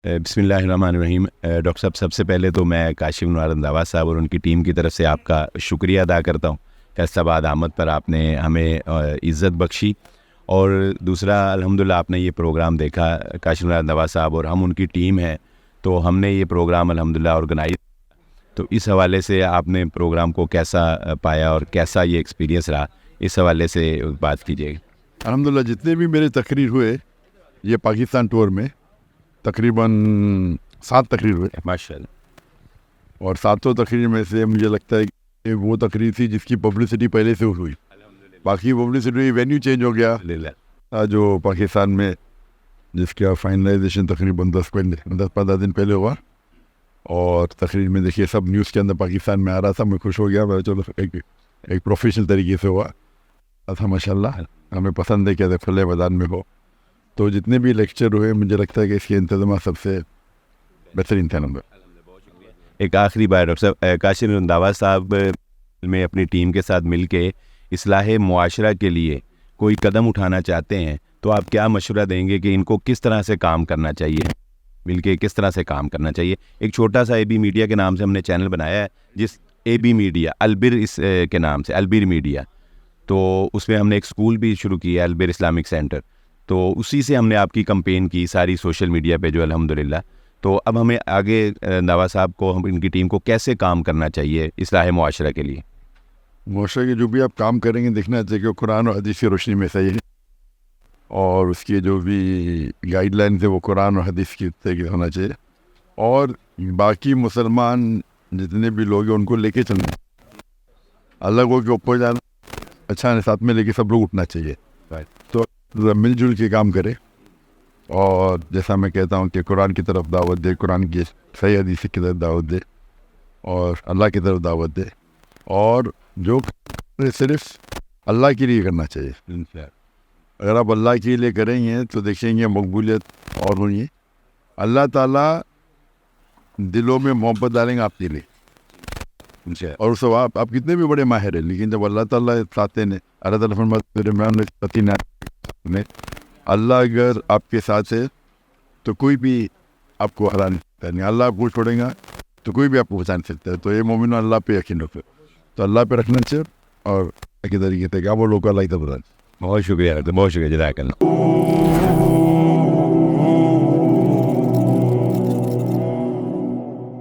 بسم اللہ الرحمن الرحیم۔ ڈاکٹر صاحب، سب سے پہلے تو میں کاشف انوار رنداوا صاحب اور ان کی ٹیم کی طرف سے آپ کا شکریہ ادا کرتا ہوں کہ فیصل آباد آمد پر آپ نے ہمیں عزت بخشی، اور دوسرا الحمدللہ آپ نے یہ پروگرام دیکھا، کاشف انوار رنداوا صاحب اور ہم ان کی ٹیم ہیں، تو ہم نے یہ پروگرام الحمدللہ آرگنائز، تو اس حوالے سے آپ نے پروگرام کو کیسا پایا اور کیسا یہ ایکسپیرینس رہا، اس حوالے سے بات کیجیے۔ الحمدللہ جتنے بھی میرے تقریر ہوئے یہ پاکستان ٹور میں تقریباً 7 تقریر ہوئے ماشاء اللہ۔ اور 7 تقریر میں سے مجھے لگتا ہے کہ وہ تقریر تھی جس کی پبلسٹی پہلے سے ہوئی، باقی پبلسٹی وینیو چینج ہو گیا جو پاکستان میں جس کا فائنلائزیشن تقریباً 10-15 دن پہلے ہوا، اور تقریر میں دیکھیے سب نیوز کے اندر پاکستان میں آ رہا تھا، میں خوش ہو گیا، میں چلو ایک پروفیشنل طریقے سے ہوا تھا، ماشاء اللہ ہمیں پسند ہے کہ کھلے میدان میں ہو۔ تو جتنے بھی لیکچر ہوئے مجھے لگتا ہے کہ اس کے انتظامات سب سے بہترین تھے نمبر۔ ایک آخری بات ڈاکٹر صاحب، کاشف رنداوا صاحب میں اپنی ٹیم کے ساتھ مل کے اصلاح معاشرہ کے لیے کوئی قدم اٹھانا چاہتے ہیں تو آپ کیا مشورہ دیں گے کہ ان کو کس طرح سے کام کرنا چاہیے، مل کے کس طرح سے کام کرنا چاہیے؟ ایک چھوٹا سا اے بی میڈیا کے نام سے ہم نے چینل بنایا ہے، جس اے بی میڈیا البر اس کے نام سے البر میڈیا، تو اس میں ہم نے ایک اسکول بھی شروع کیا ہے البر اسلامک سینٹر، تو اسی سے ہم نے آپ کی کمپین کی ساری سوشل میڈیا پہ جو الحمدللہ۔ تو اب ہمیں آگے رنداوا صاحب کو، ہم ان کی ٹیم کو کیسے کام کرنا چاہیے اصلاح معاشرہ کے لیے؟ معاشرے کے جو بھی آپ کام کریں گے دیکھنا چاہیے کہ قرآن اور حدیث کی روشنی میں صحیح ہے، اور اس کی جو بھی گائیڈ لائنز ہے وہ قرآن اور حدیث کی طریقے ہونا چاہیے، اور باقی مسلمان جتنے بھی لوگ ہیں ان کو لے کے چلنا، الگ ہو کے اوپر جانا اچھا ہے، ساتھ میں لے کے سب لوگ اٹھنا چاہیے، تو مل جل کے کام کرے، اور جیسا میں کہتا ہوں کہ قرآن کی طرف دعوت دے، قرآن کی صحیح حدیث کی طرف دعوت دے، اور اللہ کی طرف دعوت دے، اور جو صرف اللہ کے لیے کرنا چاہیے۔ اگر آپ اللہ کے لیے کریں گے تو دیکھیں گے مقبولیت اور ہونی ہے، اللہ تعالیٰ دلوں میں محبت ڈالیں گے آپ کے لیے، اور اس آپ کتنے بھی بڑے ماہر ہیں، لیکن جب اللہ تعالیٰ ساتھ ہیں، اللہ تعالیٰ فرماتے ہیں اللہ اگر آپ کے ساتھ ہے تو کوئی بھی آپ کو ہرا نہیں سکتا، نہیں اللہ آپ کو چھوڑیں گا تو کوئی بھی آپ کو بچا نہیں سکتا ہے۔ تو یہ مومن اللہ پہ یقین رکھو، تو اللہ پہ رکھنا چاہیے، اور کے طریقے سے کیا وہ لوگ اللہ ہی تب۔ بہت شکریہ، بہت شکریہ، جزاک اللہ۔